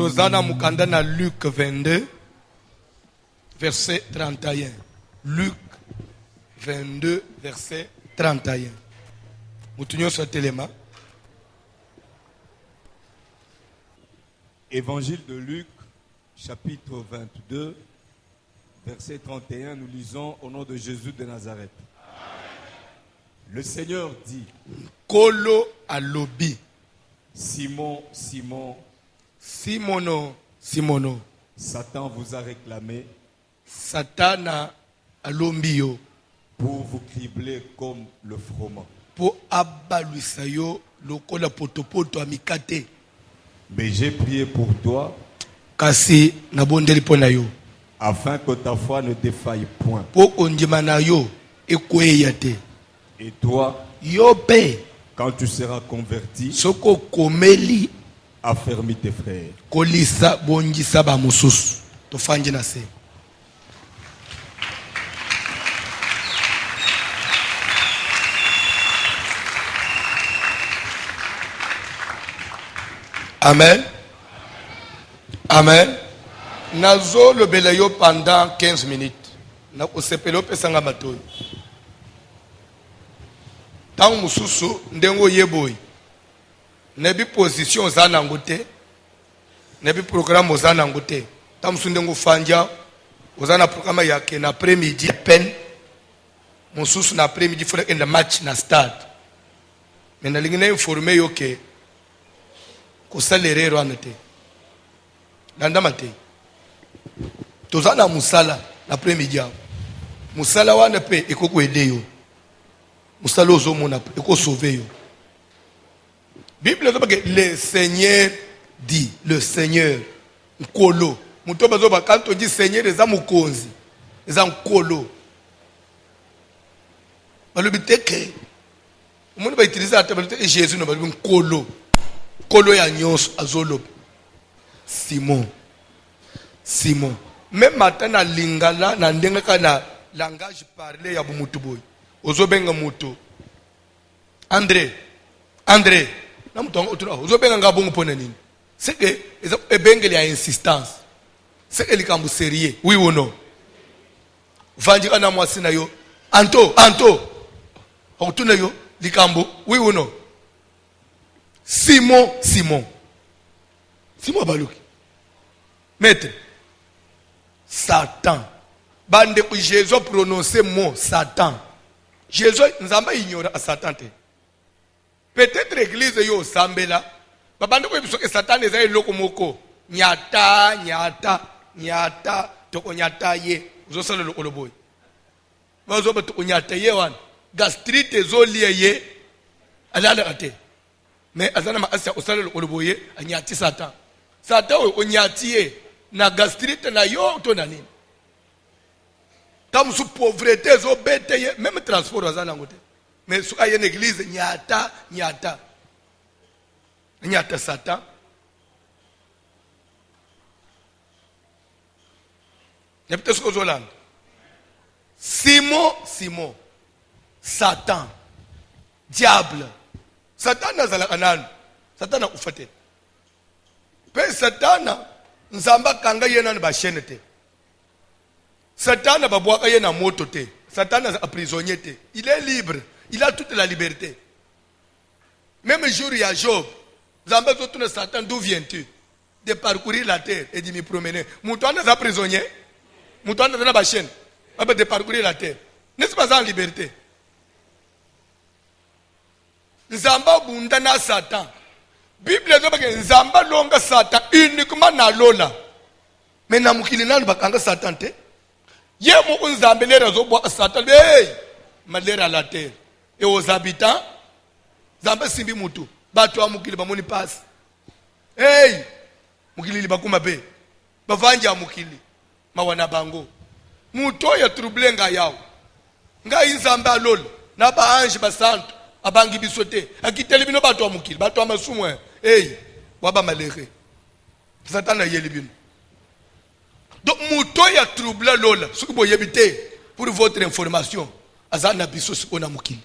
Tozana Mukandana Luc 22, verset 31. Luc 22, verset 31. Moutounion sur Téléma. Évangile de Luc, chapitre 22, verset 31, nous lisons au nom de Jésus de Nazareth. Le Seigneur dit, Kolo alobi. Simon, Simon, Simono, Simono. Satan vous a réclamé Satana alombio. Pour vous cribler comme le froment. Pour abaluisayo lokola potopoto amikate. Mais j'ai prié pour toi. Kasi nabondeli pona yo. Afin que ta foi ne défaille point. Po ondimana yo ekweyate. Et toi, yope, quand tu seras converti, soko komeli affermis tes frères. Kolisa bongisa ba mususu. Tofanje na se. Amen. Amen. Nazo le belayo pendant 15 minutes. Na osepelo pesanga matoyi. Tant mususu ndengo yeboyi. Nebi position zana ngote. Nebi programme zana ngote. Tant mususu ndengo fanja ozana programme yake na après-midi pen. Mususu na après-midi fora in the match na stade. Mais na lingine informer yoke kosalerero anete. Landama te. Tozana musala l'après-midi. Musala wana pe ekoko edeyo. Musala ozomona eko sauver yo. Bible dit que le Seigneur dit, le Seigneur nkolo. Muto bazoba quand on dit Seigneur eza mukonzi, eza nkolo. Balobi teke. Umuntu ba utiliser atabalote Jésus no balobi nkolo. Kolo ya nyonso azolo. Simon. Simon. Même matin na lingala na ndenga kana langage parlé ya bumutu boy. Ozobenga mutu. André. André. Na mutu otura ozobenga ngabongo pona nini? C'est que ebengeli ya insistance. C'est que likambu sérieux. Oui ou non? Vanji kana mwasi na yo. Anto. Okutuna yo likambu. Oui ou non? Simon. Simon baluki. Maître. Satan. Bande que Jésus a prononcé mot Satan. Jésus nzamba ignore à Satan. Peut-être l'église yo sambela. Babande que Satan est un lokomoko. Nyata. Toko nyata ye. Zo sala lo koloboy. Mazo ba toko nyata ye wan. Gastrite zo liye ye. Alala ate. Mais azana ma asia osala lo koloboye anyati Satan. Satan onyati ye. Na gastrite na yo to na nini. Tam su pauvreté zo bete même transport azana ngote. Mais su aye église nyata Satan. Nepte ce que zolan. Simon. Satan. Diable. Satan nazala kanan. Satan na ufate. Pe Satan nzamba kanga yena na bashene te. Satan na babwaka yena moto te. Satan na prisonnier te. Il est libre. Il a toute la liberté. Même jour il y a Job. Nzamba zotuna Satan, d'où viens-tu? De parcourir la terre et de me promener. Moutouana za prisonnier. Moutouana za bashene. De parcourir la terre. N'est-ce pas en liberté? Nzamba bunda na Satan. Bible dit que Nzamba longa Satan uniquement na lola. Mais na mukili nanu bakanga Satan te. Ye mo Nzamba lera zo bo Satan hey malera la terre et aux habitants Nzamba simbi mutu batu wa mukili bamoni pass. Hey mukili libakuma be. Bavanja mukili mawana bango. Muto ya troublenga yao. Nga Nzamba lola na ba ange ba santo abangi bisote akiteli bino batu wa mukili batu wa masumu hey waba malere Satan ayeli bino. Donc muto ya troubla lola soki boyebite pour votre information azana biso sikona mukili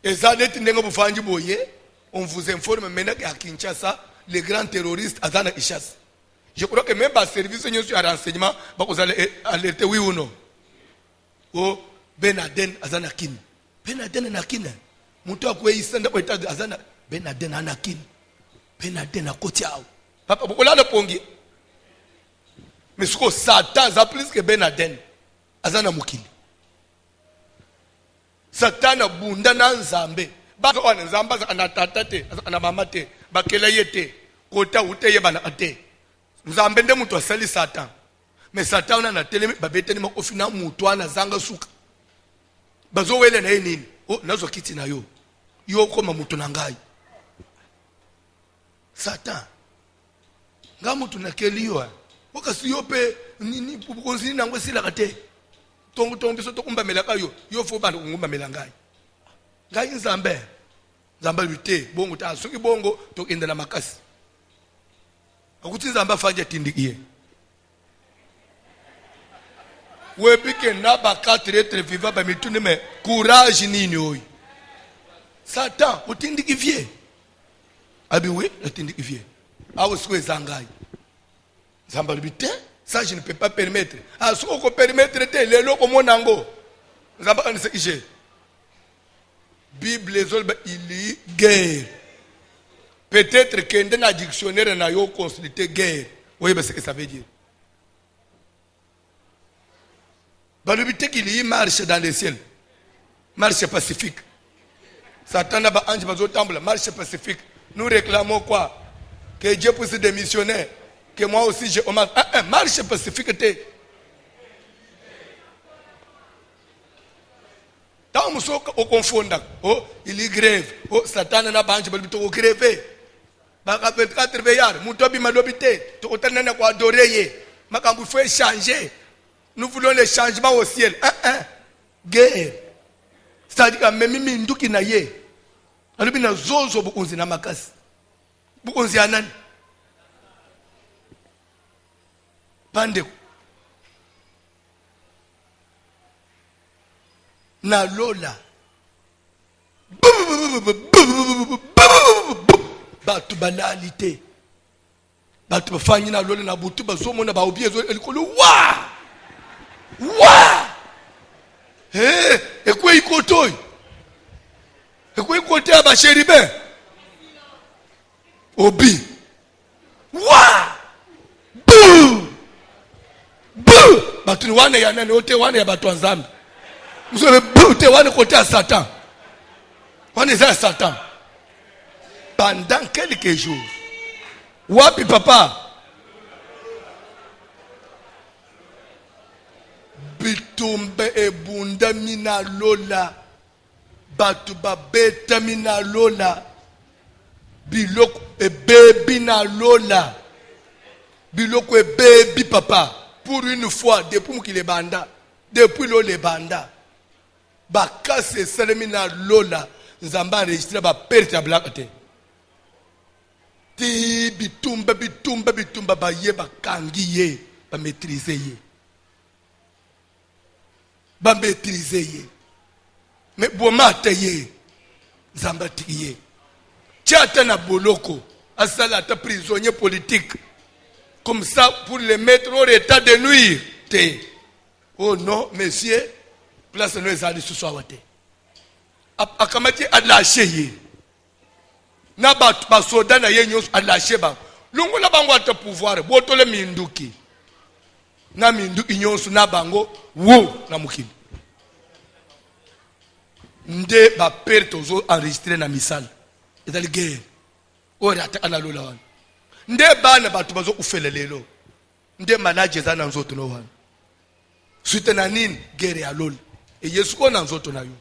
ezaleti ndenga bufanji boye on vous informe maintenant qu'à Kinshasa, les grands terroristes Azana Ishas. Je crois que même par service de renseignement, vous allez alerter oui ou non. Oh, Ben Laden Azanakin. Ben Laden Anakin. Moutou Koué Isanda Azana. Ben Laden Anakin. Ben Laden Akotiao. Papa, vous l'avez pongi. Mais ce que Satan a plus que Ben Laden Azana Moukili. Satan a bunda na nzambe. Baka wana nzamba anatata te, anamama te, bakela yete, kota ute yebana ate. Nzambe nde mutu asali Satan. Mais Satan na telemi babete ni makofina mutu ana zanga suka. Bazo wele na nini? Oh, nazo kiti na yo. Yo koma mutu na ngai. Satan. Nga mutu na keliyo. Wakasi yo pe nini pupukonzini na ngwesila kate. Tongo biso to kumba melaka yo. Yo fo bana ngumba melangai. Ngai nzambe. Nzambe lute bongo ta soki bongo to kenda na makasi. Akuti nzambe afanje tindikiye. Webike na ba 4 êtres vivants ba mitune me courage nini oyi. Satan utindikivie. Abi oui, utindikivie. Awo swe zangai. Nzambe lute, ça je ne peux pas permettre. Ah so ko permettre te lelo ko monango. Nzambe kanise ije. Bible zolba ili guerre. Peut-être que dans le dictionnaire na yo consulter guerre. Oui, mais c'est ce que ça veut dire. Balubite qu'il y marche dans le ciel. Marche pacifique. Satan n'a pas ange bazo temple, marche pacifique. Nous réclamons quoi? Que Dieu puisse démissionner. Que moi aussi je marche pacifique te. Tant on confond. Oh, il y grève. Oh, Satan n'a pas ange balubite au grève. Baka 24 veillard, mutobi malobité, to otanana ko adorer ye. Makambu faut changer. Nous voulons le changement au ciel. Guerre. C'est-à-dire que même minduki na ye. Alobi na zozo bukunzi na makasi. Bukunzi anani? Pande. Na lola. Batu banalité. Batu bafanyi na lola na butu bazomo na baobi ezo elikolo wa. Wa! Ekwe ikotoy. Ekwe ikote aba chérubin. Obi. Wa! Bou! Bou! Batu ni wane ya nani ote wane ya batu nzambe. Mzome bou te wane kote ya Satan. Wane za Satan. Pendant quelques jours. Wapi papa? Bitumbe ebunda mina lola. Batu babeta mina lola. Biloko baby na lola. Biloko baby papa. Pour une fois, depuis qu'il est banda. Depuis le banda. Bakase salemina lola. Nzamba enregistré ba perte ya blakate. Ti bitumba ba ye ba kangi ye. Ba maîtriser ye. Ba maîtriser ye. Mais bomate ye. Nzamba tiye. Tchata na boloko. Asala ta prisonnier politique. Comme ça pour les mettre au état de nuire. Oh non, monsieur. Place nous les alliés ce soir. Akamati a lâché ye. Na ba soda na ye nyos a lâché ba. Lungu la bango ata pouvoir. Boto le minduki. Na minduki nyos na bango. Wo na mukili. Nde ba perte ozo enregistré na misal. Ezali guerre. Ora ata analola wana. Nde bana batu bazo ufele lelo. Nde manager za na nzoto no wana. Suite na nini guerre ya lolo. Et Yesu ko na nzoto na yo.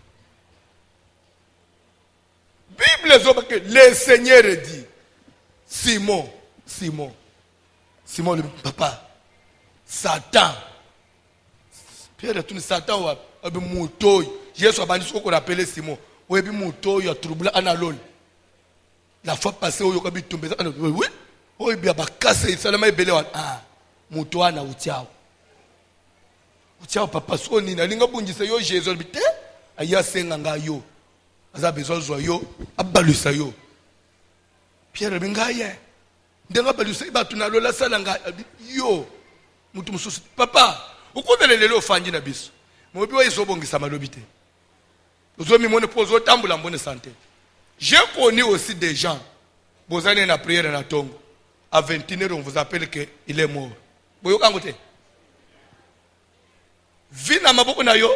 Bible zoba que le Seigneur dit Simon le papa Satan. Pierre tu ni Satan wa abi mutoy. Yesu abandi soko ko rappeler Simon. Oyebi mutoy ya trouble analol. La fois passée oyo ko bi tomber oui. Oyebi abakase salama ebele wa muto ana utiao. Utiao papa so ni na linga bunjisa yo Jésus bite aya senga nga yo. Aza besoin zo yo abalusa yo. Pierre bingaye ndenga balusa ba tunalola sala nga yo mutu mususu papa ukozele lelo fanji na biso mobi wa isobongisa malobi te ozomi mone pozo tambula mbone santé. J'ai connu aussi des gens bozane na prière na tongo à 21h on vous appelle que il est mort boyoka ngote vina maboko na yo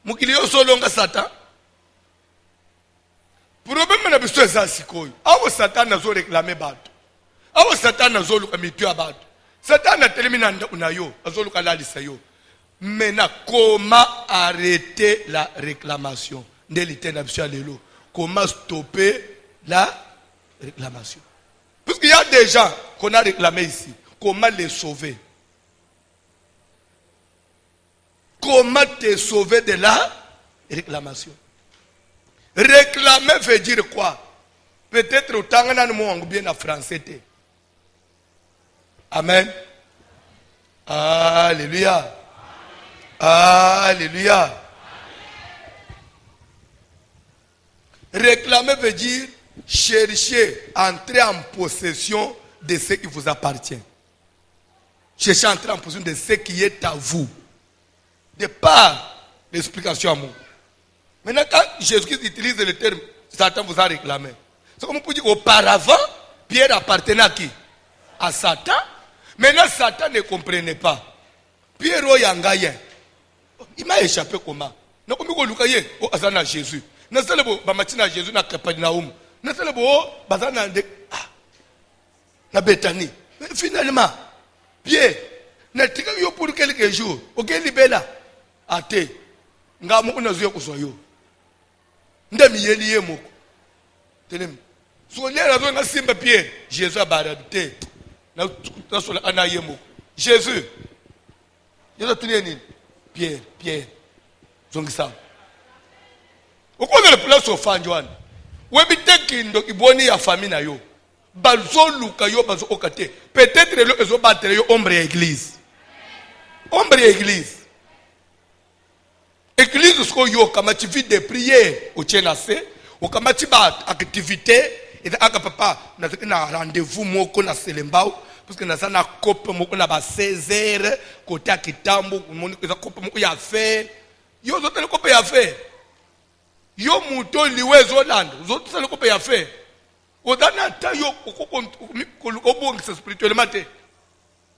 mukili yo solonga satan. Problème na biso eza sikoyo awo satan nazo réclamer bato awo satan nazo luka mitu ya bato satan atelemi na ndako na yo azo luka lalisa yo. Maintenant comment arrêter la réclamation nde litena biso lelo comment stopper la réclamation parce qu'il y a des gens qu'on a réclamé ici. Comment les sauver? Comment te sauver de la réclamation? Réclamer veut dire quoi? Peut-être autant que nous bien en français. Amen. Alléluia. Alléluia. Réclamer veut dire chercher, entrer en possession de ce qui vous appartient. Chercher à entrer en possession de ce qui est à vous. De par l'explication à moi. Maintenant, quand Jésus-Christ utilise le terme Satan vous a réclamé, c'est comme pour dire auparavant, Pierre appartenait à qui? À Satan. Maintenant, Satan ne comprenait pas. Pierre Oyangayen. Il m'a échappé comment? Non, comme il y a Azana Jésus. Non, c'est le beau, Bamatina Jésus n'a Capernaum. Non, c'est le beau, Bazana de. Na Bethanie. Mais finalement, Pierre, n'a tika yo pour quelques jours. Ok, libella. Ate. Ngamu unazuya kusoyo. Ndemi yeli yemo. Tenem. So lera zo nga simba Pierre. Jésus a barabité. Na sola ana yemo. Jésus. Yeza tuneni. Pierre. Zongisa. Ukoze le place au fanjwan. Webi tekindo iboni ya famille na yo. Bazo luka yo bazo okate. Peut-être le ezo battre yo ombre église. Ombre église. Église ce yo kama tu vis de prière au tchenase, au kama tu ba activité et aka papa na rendez-vous moko na selembao parce que na sana cope moko na ba 16h côté kitambo moni ko cope moko ya faire. Yo zote le cope ya faire. Yo muto liwe zolanda, zote le cope ya faire. Odana ta yo ko bongisa spirituellement te.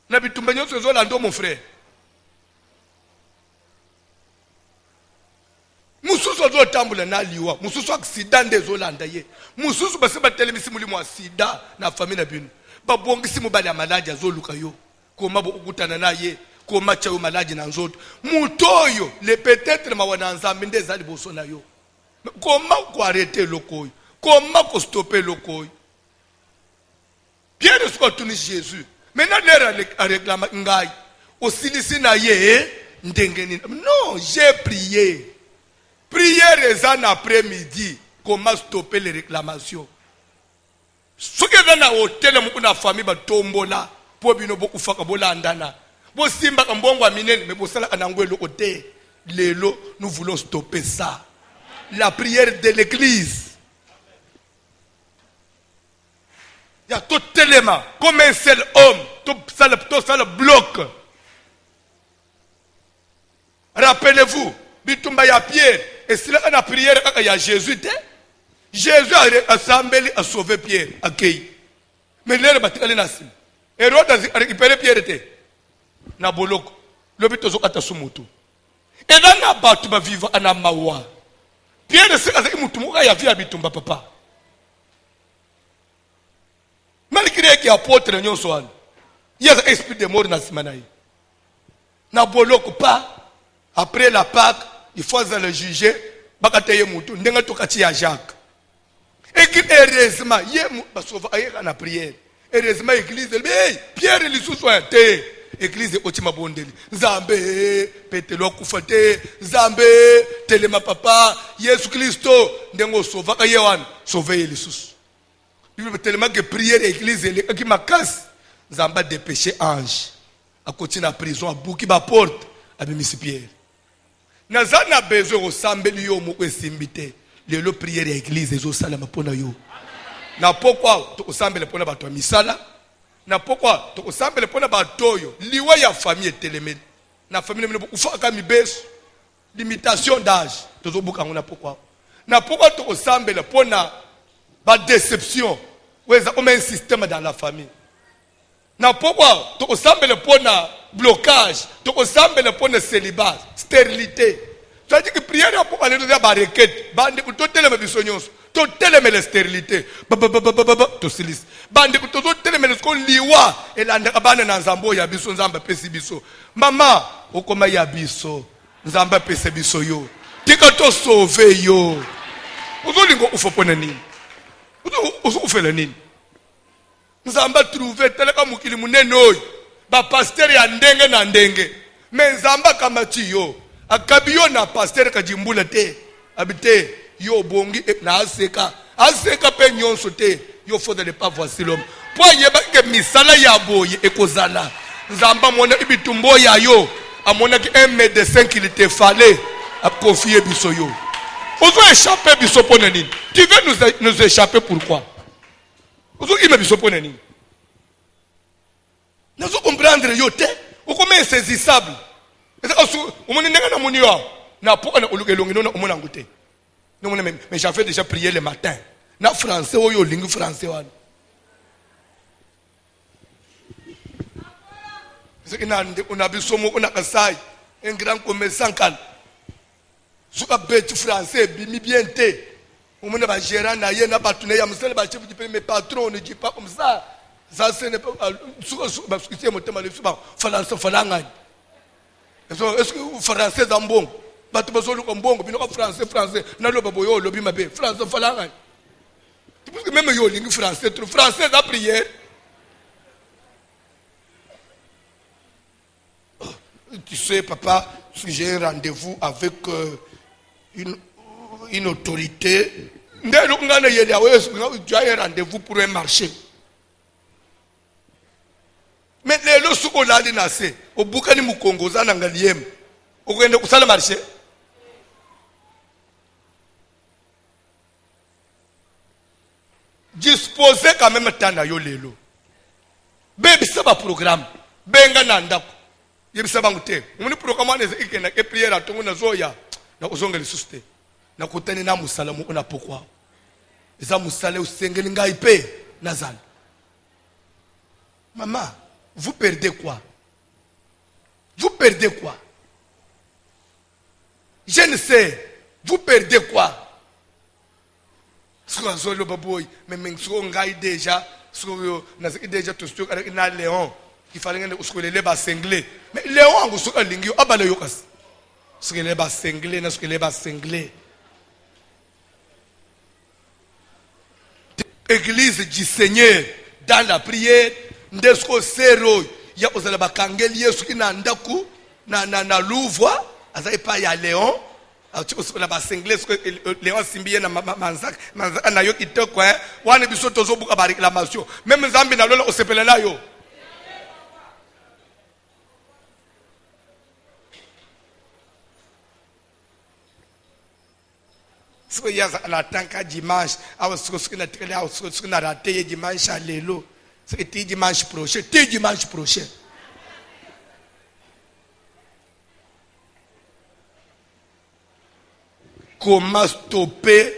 Na bitumba nyoso zolanda mon frère. Mususu zo tambula na liwa, mususu accident de zolanda ye. Mususu base ba telemisi mulimo accident na famille na bino. Ba bongisi mo bali amalaji azoluka yo. Koma bo ukutana na ye, koma cha yo malaji na nzoto. Mutoyo le peut-être mawana nzambe ndezali boso na yo. Comment ko arrêter lokoyo? Comment ko stopper lokoyo? Pierre soit tuni Jésus. Maintenant l'air a réclamé ngai. Osilisi na ye ndengeni. Non, j'ai prié. Prière en après-midi. Comment stopper les réclamations? Ce que dans la hôtel, la famille va tomber là. Pour bien beaucoup faire que bola andana. Bo simba kambongo aminen, mais bo sala anangwe le hôtel. Lelo, nous voulons stopper ça. La prière de l'église. Il y a tout élément. Comme un seul homme. Tout ça le bloc. Rappelez-vous. Bitumba ya Pierre. Et si la prière il y a Jésus, Jésus a assemblé à sauver Pierre, accueilli. Mais l'air batikale nasim. Hérode a récupéré Pierre na boloko. Lobito zo atasumutu. Et là na batu ba vivre ana mawa. Pierre c'est azaki mutu muka ya via bitumba papa. Malgré qu'il y a apôtre nyonso wana. Il y a esprit de mort na simanaï. Na boloko pas après la Pâque. Il faut le juger. Bakateye mutu ndenga tokati ya Jacques. Et heureusement, hier basova ayeka na prière. Heureusement église hey, Pierre lisusu ate. Église otima bondeli. Nzambe petelo kufate, Nzambe telema papa, Yesu Kristo ndengo sova kayewan, sauver lisusu. Bible tellement que prière église ele ki makas. Nzamba dépêcher ange. A continuer la prison a bouki ba porte a bimisi Pierre. Nazana besoin ressemble yo moko esimbité. Le prière à l'église ezo salama pona yo. Na pourquoi tokosambela pona bato misala? Na pourquoi tokosambela pona batoyo liwa ya famille telemeli? Na famille mene ufaka mibeso. Limitation d'âge. Tozobuka ngona pourquoi? Na pourquoi tokosambela pona ba déception? Weza comme un système dans la famille. Na pourquoi tokosambela pona blocage, tokosambela pona célibat, stérilité. Ça dit que prière pour aller dans la requête, bande pour toteleme bisonyos, toteleme la stérilité. To silis. Bande pour toteleme le ko liwa elanda kabana na nzambo ya biso nzamba pesi biso. Mama, okoma ya biso, nzamba pesi biso yo. Tika to sauver yo. Uzolingo ufopona nini? Uzofela nini? Nzamba trouver teleka mukili munene oyo. Ba pasteur ya ndenge na ndenge. Mais nzamba kama tiyo. Akabiyo na pasteur kajimbula te. Abite yo bongi na aseka. Aseka pe nyonso te. Yo faudrait pas voici l'homme. Po yeba ke misala ya boye ekozala. Nzamba mona ibitumbo ya yo. Amona ki un médecin qu'il te fallait a confier biso yo. Ozo échapper biso pona nini? Tu veux nous échapper pourquoi? Ozo ima biso pona nini? Nazo comprendre yo te. Ou comment insaisissable? Na pour na oluke longi na omona ngute. Mais j'avais déjà prié le matin. Na français oyo lingue français wana. C'est que on a besoin on a kasai un grand commerçant kan. Suka bête français bimi bien te. Omona ba gérant na ye na batune ya musele ba chef du pays mais patron ne dit pas comme ça. Ça ce n'est pas suka parce que c'est mon thème le suba français falanga. Est-ce que vous français dans bon? Bato bazolu ko mbongo bino ko français na loba boyo lobi mabe français falanga. Tu penses que même yo lingue français trop français la prière. Tu sais papa, si j'ai un rendez-vous avec une autorité, ndelo ngana yele aweso tu as un rendez-vous pour un marché. Mais les lots sont là nase au bukani mukongoza na ngaliem okende kusala marché disposer quand même tanda yo lelo bebi saba programme benga na ndako yebisa bangu te umuni programme ne ikena ke prière atongo na zoya na uzonga le susté na kotane na musala mo na pourquoi eza musala usengeli ngai pe nazali maman. Vous perdez quoi? Vous perdez quoi? Je ne sais. Vous perdez quoi? Mais déjà, déjà tout ce avec un Léon, il fallait que les bas cinglés. Mais Léon, vous savez, l'ingio, abalé yokas. Ce que les bas cinglés, n'est-ce que les bas cinglés. Église du Seigneur, dans la prière. Ndesko sero ya ozala bakangeli Yesu ki na ndaku na Louvre azai pa ya Léon na ba singles Léon simbiye na manzaka na yo kitoko wana biso tozo buka ba réclamation même Nzambe na lola osepela na yo so ya na tanka dimanche awa siko na tele awa siko na raté dimanche à lelo. C'est dimanche prochain. Dimanche prochain. Comment stopper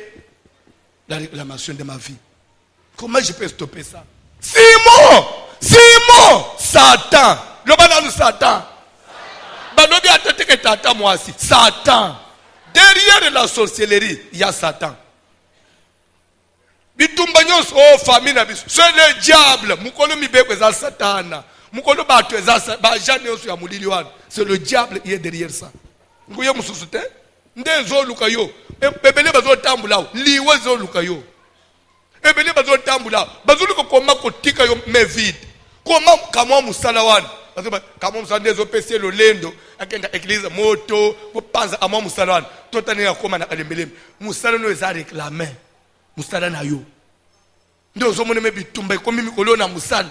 la réclamation de ma vie? Comment je peux stopper ça? Simon! Satan! Le banane Satan. Banobi a tête que tata moi aussi. Satan. Derrière la sorcellerie, il y a Satan. Bitumbanyos oh famille na biso c'est le diable mukolo mibeko eza satana mukolo bato eza ba jane oso ya mulili wana c'est le diable qui est derrière ça nguye mususu te ndezo luka yo ebele bazo tambula liwe zo luka yo ebele bazo tambula bazo luka koma kotika yo me vide koma kama musala wana bazo kama musala ndezo pese lo lendo akenda église moto popanza ama musala wana totani ya koma na alembelem musala no eza réclamer musala na yo ndio zomone me bitumba komi mikolo na musala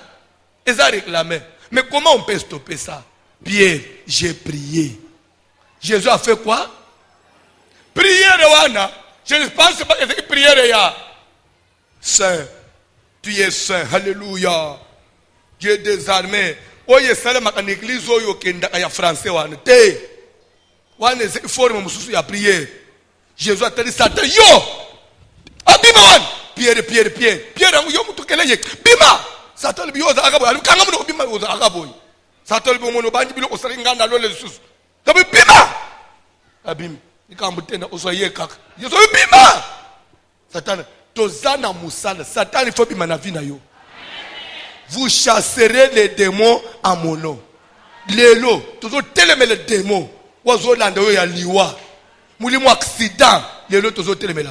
eza réclamer mais comment on peut stopper ça? Pierre, j'ai prié. Jésus a fait quoi? Prière wana je ne pense pas que c'est prière ya saint Tu es saint. Alléluia. Dieu des armées. Oye salama en église oyo kenda ya français wane te. Wane c'est forme mususu ya prière. Jésus a dit Satan yo. Abima wane. Pierre yo mutu keleye. Bima. Satan biyoza akabo. Kanga muno bima yoza akabo. Satan bi mono banji bilo osaringa na lole susu. Tabi bima. Abim. Ikambutenda osoye kaka. Yeso bima. Satan tozana musala. Satan il faut bima na vie na yo. Vous chasserez les démons à mon nom. Lelo, toujours télémé les démons. Oiseau landa yo ya liwa. Mulimu accident. Lelo toujours télémé là.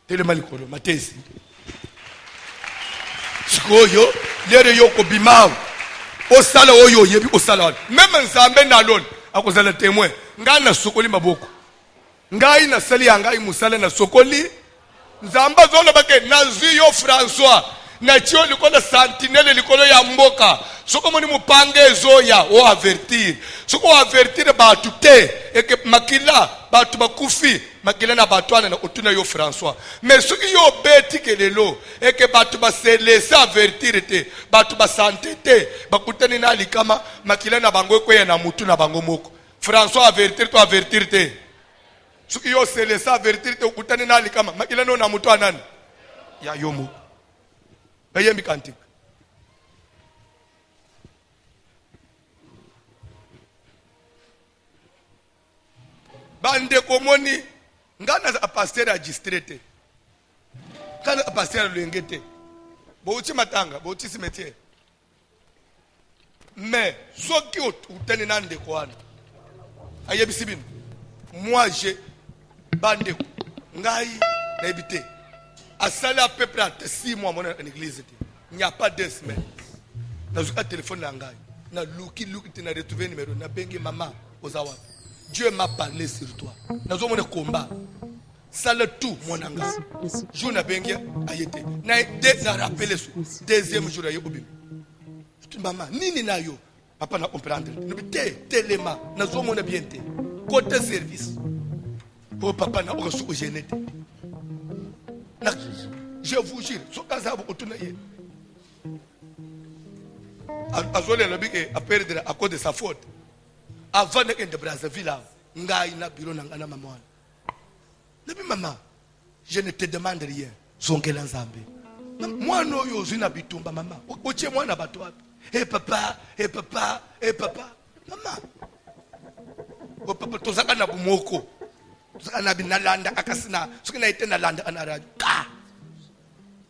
Télémé likolo, matesi. Sikoyo, lere yo ko bimao. Osala oyo yebi osala. Même nzambe na lon, akozala témoin. Ngana sokoli maboko. Ngai na sali ngai musala na sokoli. Nzamba zona bake nazi yo François. Na chio likolo sentinelle likolo ya mboka. Soko moni mupange zoya o avertir. Soko avertir batu te eke makila batu bakufi makila na batwana na otuna yo François. Mais soki yo beti kelelo eke batu ba se laisser avertir te batu ba santé te bakutani na likama makila na bango kwe na mutu na bango moko. François avertir te. Soki yo se laisser avertir te okutani na likama makila no na mutu anani ya yomo. Bayembi kantik. Bande komoni ngana za pasteur registré. Kana pasteur lengete. Bouti matanga, bouti cimetière. Mais soki utani nande kwana. Ayebi sibin. Moi j'ai bande ngai na ebité. À ça, à peu près 6 mois en église. Il n'y a pas 2 semaines. Dans un téléphone, je suis retrouvé le numéro. Je maman Ozawa. Dieu m'a parlé sur toi. Dans un combat. Ça le tout, mon anga. Je n'ai pas ayété. Je rappelé ce deuxième jour. Je dis, maman, nini na yo. Papa n'a comprendre. Je dis, téléma. Nous sommes bien. Côté service. Oh, papa n'a pas reçu au génétique. Je vous jure, ce cas là, vous tournez. Azole le bique a perdu à cause de sa faute. Avant de Brazzaville, ngai na bureau nangana maman. Depuis maman, je ne te demande rien. Son quel ensemble. Moi no yo zina bitumba maman. Oche moi na bato. Eh papa. Maman. Oh papa tozaka na bumoko. Na binalanda akasina sukina ite na landa anaradio ka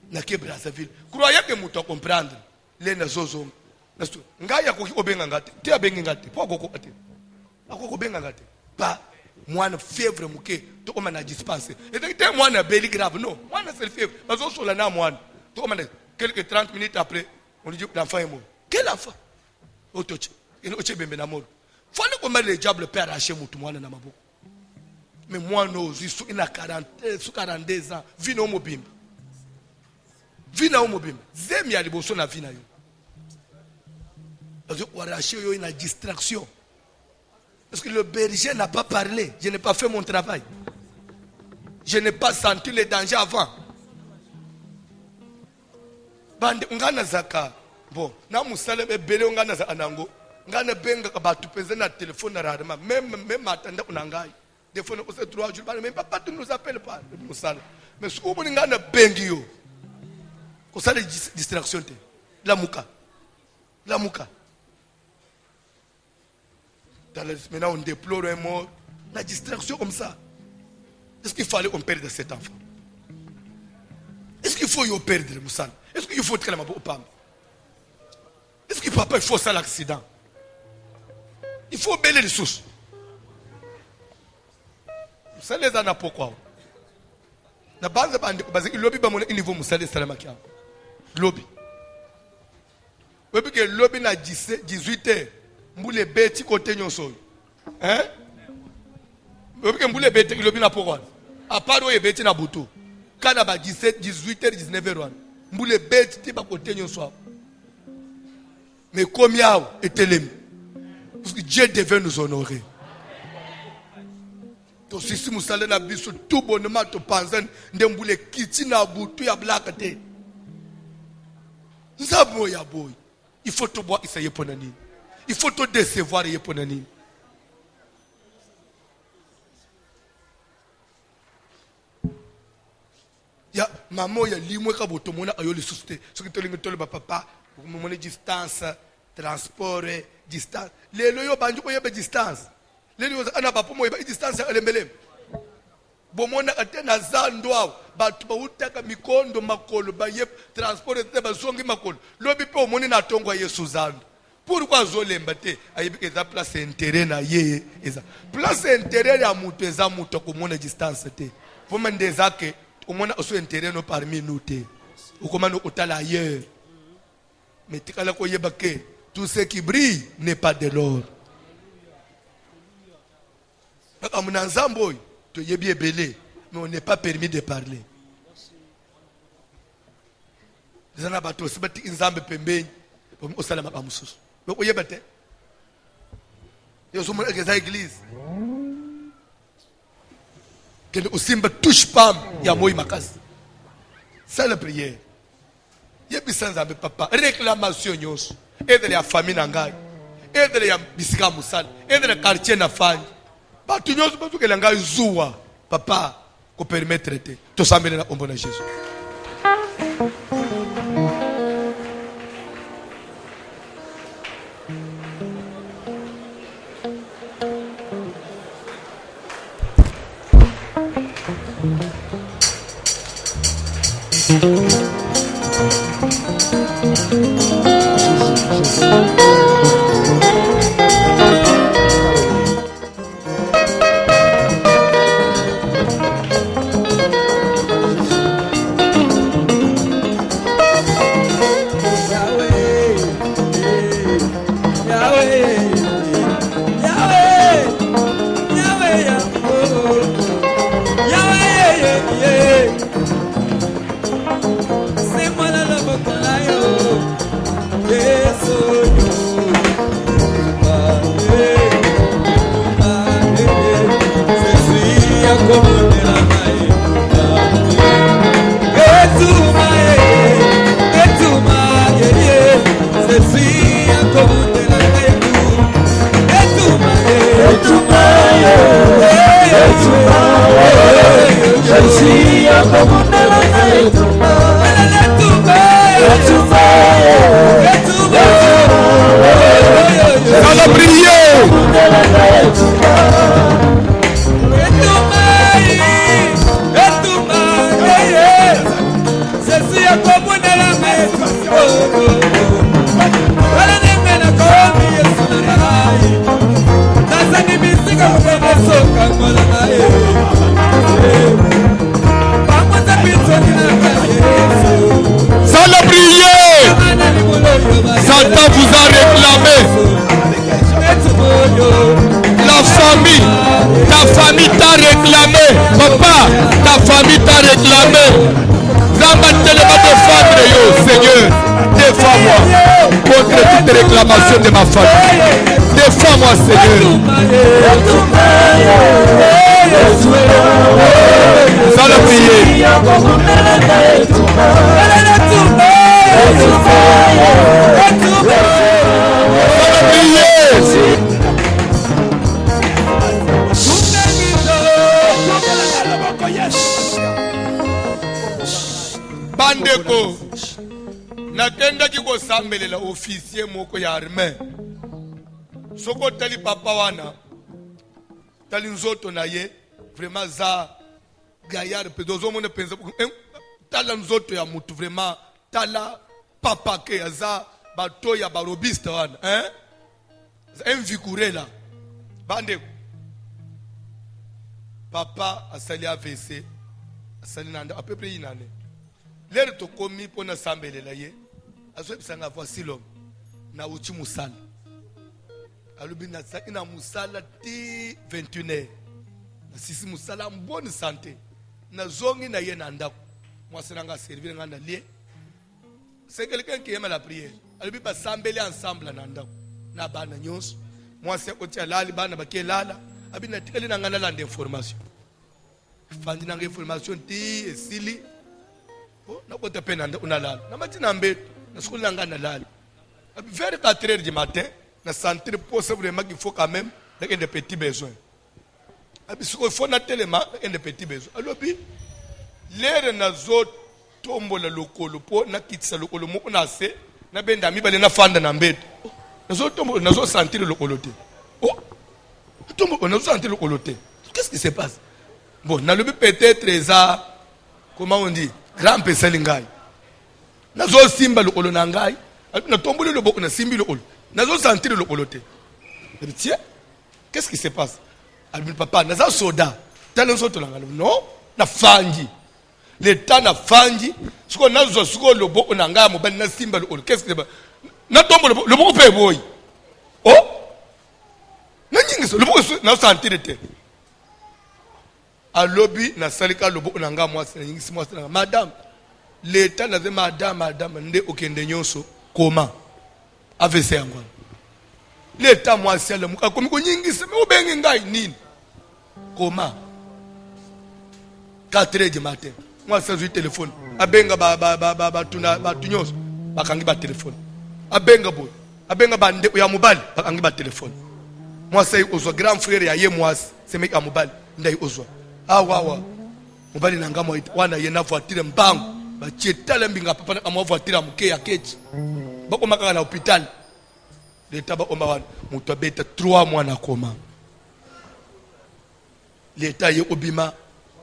na ke Brazzaville croyez que muto comprendre les nazozo nasto ngaya ko obenga ngate te abenga ngate po ko ate akoko benga ngate pa mwana fièvre muke to koma na dispenser et te mwana beli grave non mwana c'est fièvre bazo sola na mwana to koma quelques 30 minutes après on dit l'enfant est mort quel enfant otoche oche bembe na mort fallait comment le diable peut arracher mutu mwana na maboko. Mais moi, nous, je suis à 42 ans. Vie na omobimba. Vie na omobimba. Zemi ya liboso na vie na yo. Parce que warache yo une distraction. Parce que le berger n'a pas parlé. Je n'ai pas fait mon travail. Je n'ai pas senti les dangers avant. Bande ngana zaka. Bon, na musale bele ngana za anango. Ngana benga kabatu penze na téléphone na rarement. Même atanda unangai. Des fois, on se 3 jours, mais papa, tu ne nous appelles pas. Mais si vous avez un bengio, vous avez des distractions. La mouka. Maintenant, on déplore un mort. La distraction comme ça. Est-ce qu'il fallait qu'on perde cet enfant? Est-ce qu'il faut y perdre, Moussal? Est-ce qu'il faut que la mabou pam? Est-ce que papa, il faut ça l'accident? Il faut bêler les sources. Ça les a pourquoi? Na base base lobby ba mon niveau musale salama kia. Lobby. Webi que lobby na 18h. Mbule beti côté nyonso. Hein? Webi que mbule beti lobby na pourquoi? À part oye beti na butu. Kana ba 17 18h 19h. Mbule beti ti ba côté nyonso. Mais combien était l'homme? Parce que Dieu devait nous honorer. Si musale na biso tout bonnement to panzen ndembule kiti na butu ya blakate Nzabo ya boy. Il faut te boire, ça y est ponani. Il faut te décevoir, y est ponani. Ya maman ya limwe ka boto mona ayo le susté. Ce que tu lingi tole ba papa, mon distance, transport, distance. Lelo yo banju ko yebe distance. Lelo yo ana ba pomo yebe distance elembelem. Bomona atena zandwa batu ba utaka mikondo makolo ba yeb transport te ba zongi makolo. Lobi pe omoni na tongo Yesu zando. Pourquoi zolemba te ayebi eza place intérêt na ye eza. Place intérêt ya mutu eza mutu ko mona distance te. Poma ndezake omona oso intérêt no parmi nous te. Okomano otala ailleurs. Mais tikala ko yeba ke tout ce qui brille n'est pas de l'or. Amuna nzamboy to yebi ebele, mais on n'est pas permis de parler. Zana bato sibati nzambe pembeni, pom osala maba mususu. Mais ko yeba te. Yo somo egeza église. Que osimba touche pas ya moi makasi. C'est la prière. Yebi sanzambe papa, réclamation nyos. Aide la famille nangai. Aide ya bisika musala, aide la quartier na fani. Batu nyos batu ke langai zuwa. Papa, ko permettre te. To sambele na ombo na Jésus. Réclamation de ma famille. Défends-moi, Seigneur. Sans la prier. Bandeko. Nakenda kiko sambelela officier moko ya armée. Soko tali papa wana. Tali nzoto na ye. Vraiment za gaillard pedozo mone penza. Tala nzoto ya mutu vraiment. Tala papa ke za bato ya barobiste wana. Envikurela. Bandeko. Papa asali AVC. Asali nanda à peu près inane. L'air to komi pona sambelela ye. Azo bisanga voici l'homme na uchi musala alubi na saki na musala ti 21h na sisi musala en bonne santé na zongi na ye na ndako mwasenanga servir nga na lie. C'est quelqu'un qui aime la prière. Alubi ba sambele ensemble na ndako na bana nyonso mwase otia lali bana bakelala abi na tikali na ngana la information fandi na information ti esili na kota pena unalala na matina mbeto na school nanga na lali vers 4h du matin na sentir pour ça vraiment qu'il faut quand même des petits besoins il faut na tellement des petits besoins alors puis l'air na zo tombola lokolo po na kitsa lokolo mo na se na benda mi bale na fanda na mbeto na zo tombola na zo sentir lokolo te oh tombola na zo sentir lokolo te qu'est-ce qui se passe bon na lobi peut-être ça comment on dit grand peseli ngai na zo simba lokolo na ngai na tomboli loboko na simbi lokolo na zo sentir lokolo te tiens qu'est-ce qui se passe albi papa na za soda tala so to langa non na fangi l'état na fangi siko nazo siko loboko na ngai mo ban na simba lokolo qu'est-ce qui se passe na tomboli loboko pe boy oh na nyingiso loboko na sentir te alobi na salika loboko na ngai moi na nyingisi moi na madame l'état na madame nde okende nyonso comment AVC yango l'état moi c'est le muka komi ko nyingisi me obengi ngai nini comment 4h du matin moi c'est le téléphone abenga ba tunyos bakangi ba téléphone abenga boy abenga bande ya mobile bakangi ba téléphone moi c'est ozo grand frère ya ye moi c'est meka mobile ndai ozo awa mobile na ngamo wana yena voiture mbangu ba chetala mbinga papa na mo voiture muke ya keji bako makaka na hôpital l'état ba omba wana muto beta 3 mois na koma l'état ye obima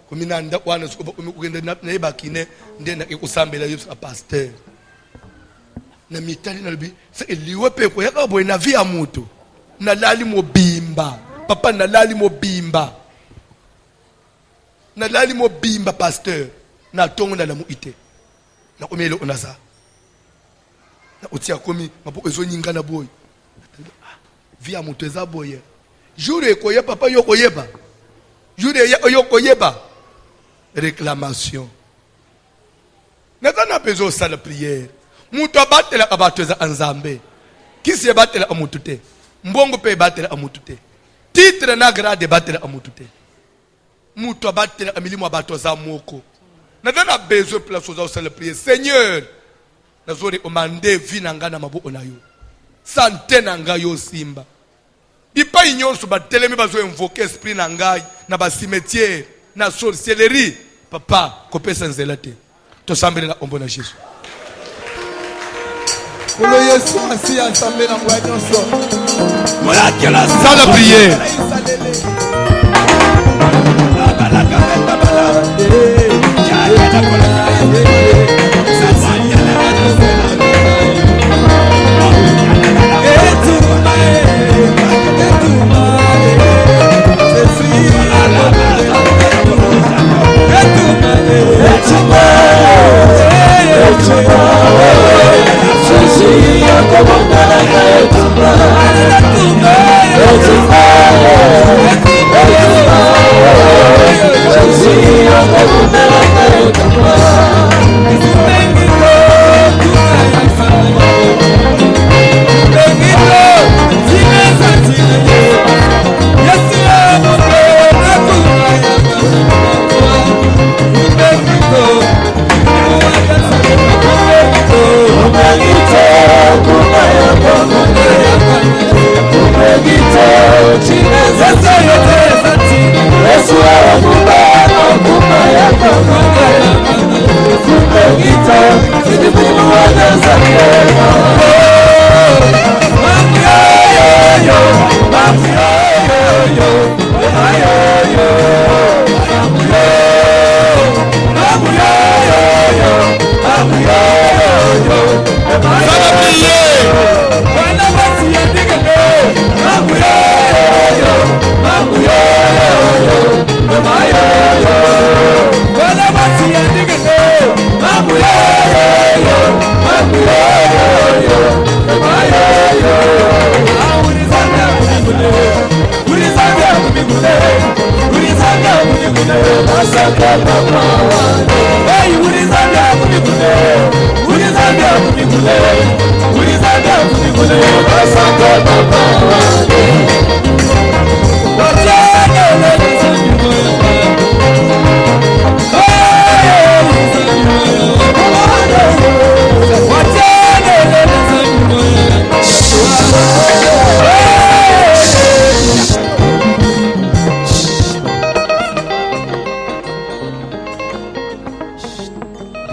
komina nda wana siko ukende na ibakine ndena ikusambela yobsa pasteur na mitali na lobi se eliwe peko ya kabo na via mutu na lali mobimba papa na lali mobimba pasteur na tongo na lamu ite na komelo onaza na utia komi mapo ezo nyinga na boy via mutu eza boye jure koye papa yokoyeba jure yokoyeba réclamation na besoin de la prière mutu abatela abato eza anzambe kisi abatela amutu te mbongo pe batela amutu te titre na grade batela amutu te mutu abatela amilimo abato za moko na besoin place oza la prière Seigneur nazori omande vi na ngana maboko na yo santé na ngai yo simba bipa inyonso batelemi bazo invoquer esprit na ngai na ba cimetière na sorcellerie papa kopesa nzela te to sambela na ombo na Jésus Polo Yesu asi ensemble na mwa nyonso voilà que la salle prière Come on,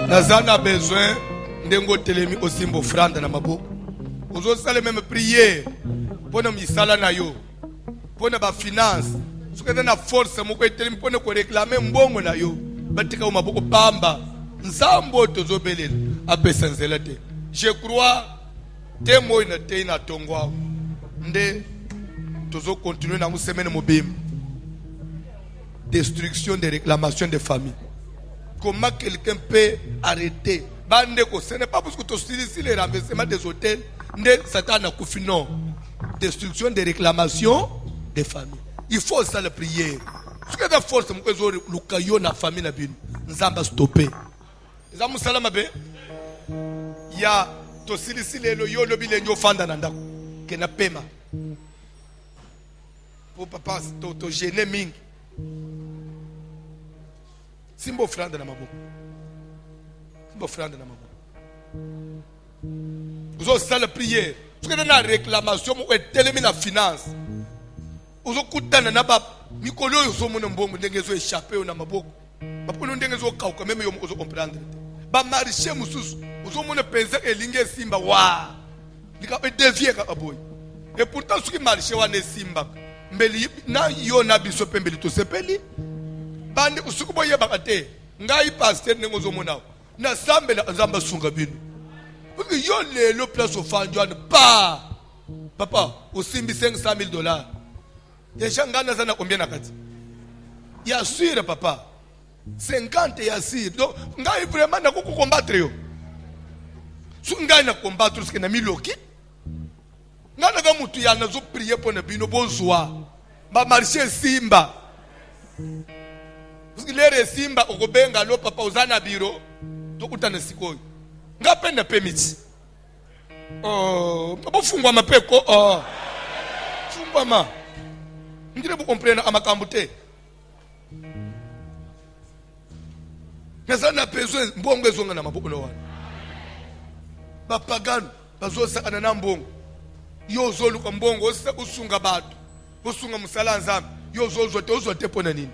Nazana besoin ndengo telemi osimbo franda na maboko. Ozo sala même prière pour na misala na yo. Pour na ba finance. Sukete na force moko telemi pour na ko réclamer mbongo na yo. Batika maboko pamba. Nzambo tozo belela apesa nzela te. Je crois te moy na te na tongwa. Nde tozo continuer na semaine mobim. Destruction des réclamations des familles. Comment quelqu'un peut arrêter? Ce n'est pas parce que tu as les renversements des hôtels, Satan a couffé, non. Destruction des réclamations des familles. Il faut ça la prière. Ce que tu as force, c'est que tu as la famille, nous allons stopper. Nous allons salama be. Il y a to silisi le yo lobi le nyo fanda na ndako. Ke na pema. Pour papa to gêner mingi. Simbo franda na maboko. Simbo franda na maboko. Vous avez ça la prière. Ce que tu as réclamation ou télémi la finance. Vous avez kutana na ba mikolo yo so mona mbongo ndenge zo échapper na maboko. Bapono ndenge zo kauka même yo mo comprendre. Ba marché mususu. Vous avez pensé que linge simba wa. Lika be dévier ka boy. Et pourtant ce qui marché wa ne simba. Mbeli na yo na biso pembeli to sepeli. Bandi usuku boye bakate. Ngai pasteur nengo zo mona. Na sambela nzamba sunga bino. Parce que yo le place au fanjouane pas. Papa, au simbi $500,000. Déjà ngana zana combien nakati? Ya sûr papa. 50 ya sûr. Donc ngai vraiment na ko combattre yo. Su ngai na combattre ce que na miloki. Ngana ga mutu ya na zo prier pour na bino bonsoir. Ba marcher simba. Parce que les simba okobenga lo papa uzana biro. To utana sikoyo. Ngapenda permit. Oh, bafungwa mapeko. Oh. Fungwa ma. Ngire bu comprendre amakambo te. Ngazana besoin mbongo ezonga na maboko no wana. Ba pagano bazosa kana na mbongo. Yo zoluka mbongo usunga batu. Usunga musala nzambe. Yo zozote pona nini?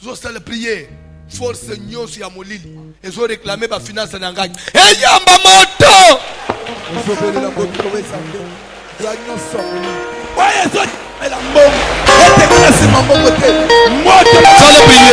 Zosa la prière. Force nyonso ya molili ezo réclamer ba finance na ngani eyamba moto Ozobele la boto wesande. Ya nyonso. oye zo Ela mbongo. Ete kasi mambo kote. moto la prière